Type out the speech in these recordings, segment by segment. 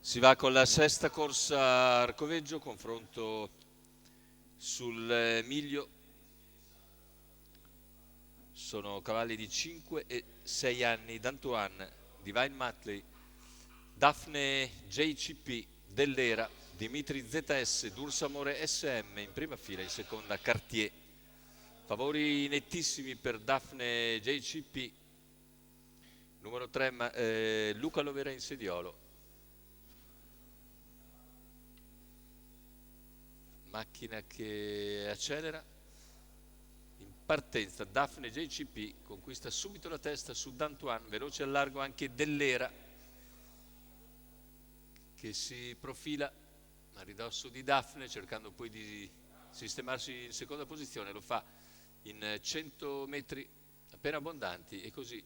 Si va con la sesta corsa a Arcoveggio, confronto sul miglio. Sono cavalli di 5 e 6 anni, D'Antoine, Divine Matley, Daphne JCP, Dell'Era, Dimitri ZS, Dursamore SM in prima fila, in seconda Cartier. Favori nettissimi per Daphne JCP, numero 3 Luca Lovera in sediolo. Macchina che accelera. In partenza Daphne JCP conquista subito la testa su D'Antoine, veloce al largo anche Dell'Era che si profila a ridosso di Daphne cercando poi di sistemarsi in seconda posizione, lo fa in 100 metri appena abbondanti e così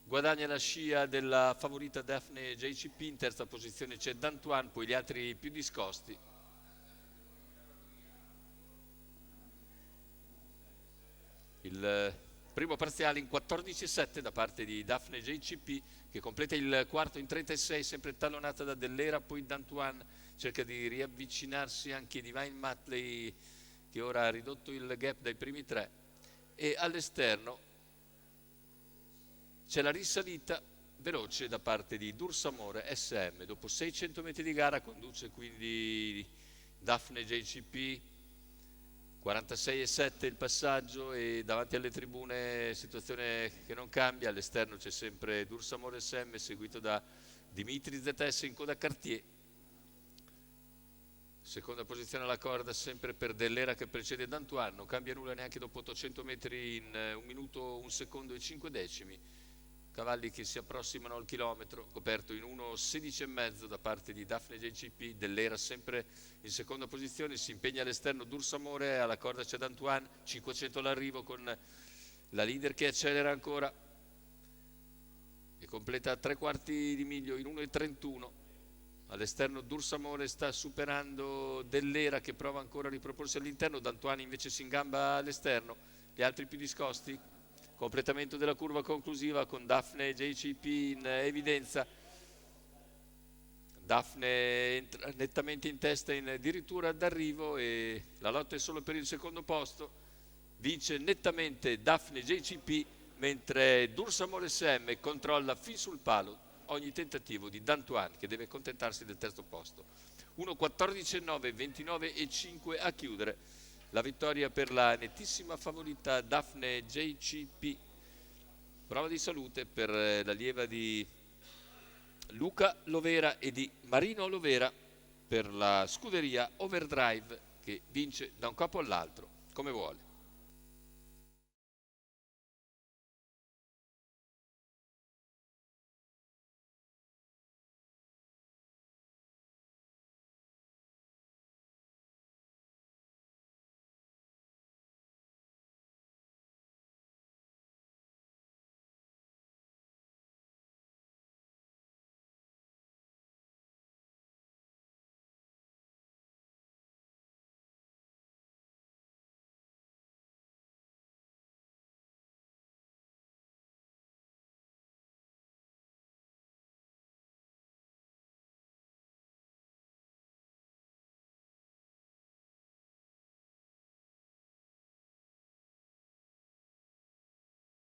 guadagna la scia della favorita Daphne JCP. In terza posizione c'è D'Antoine, poi gli altri più discosti. Il primo parziale in 14,7 da parte di Daphne JCP che completa il quarto in 36, sempre tallonata da Dell'Era, poi D'Antoine cerca di riavvicinarsi anche Divine Matley che ora ha ridotto il gap dai primi tre, e all'esterno c'è la risalita veloce da parte di Dursamore SM. Dopo 600 metri di gara conduce quindi Daphne JCP, 46,7 il passaggio, e davanti alle tribune situazione che non cambia. All'esterno c'è sempre Dursamore SM seguito da Dimitri ZS in coda Cartier. Seconda posizione alla corda sempre per Dell'Era che precede D'Antoine, non cambia nulla neanche dopo 800 metri in 1 minuto 1 secondo e 5 decimi. Cavalli che si approssimano al chilometro, coperto in 1,16,5 da parte di Daphne JCP. Dell'Era sempre in seconda posizione, si impegna all'esterno Dursamore, alla corda c'è D'Antoine, 500 all'arrivo con la leader che accelera ancora e completa 3/4 di miglio in 1,31. All'esterno Dursamore sta superando Dell'Era che prova ancora a riproporsi all'interno, D'Antoine invece si ingamba all'esterno, gli altri più discosti. Completamento della curva conclusiva con Daphne JCP in evidenza. Daphne entra nettamente in testa in addirittura d'arrivo e la lotta è solo per il secondo posto. Vince nettamente Daphne JCP mentre Dursamore SM controlla fin sul palo ogni tentativo di D'Antoine che deve accontentarsi del terzo posto. 1,14,9, 29,5 a chiudere. La vittoria per la nettissima favorita Daphne JCP. Prova di salute per l'allieva di Luca Lovera e di Marino Lovera per la scuderia Overdrive che vince da un capo all'altro come vuole.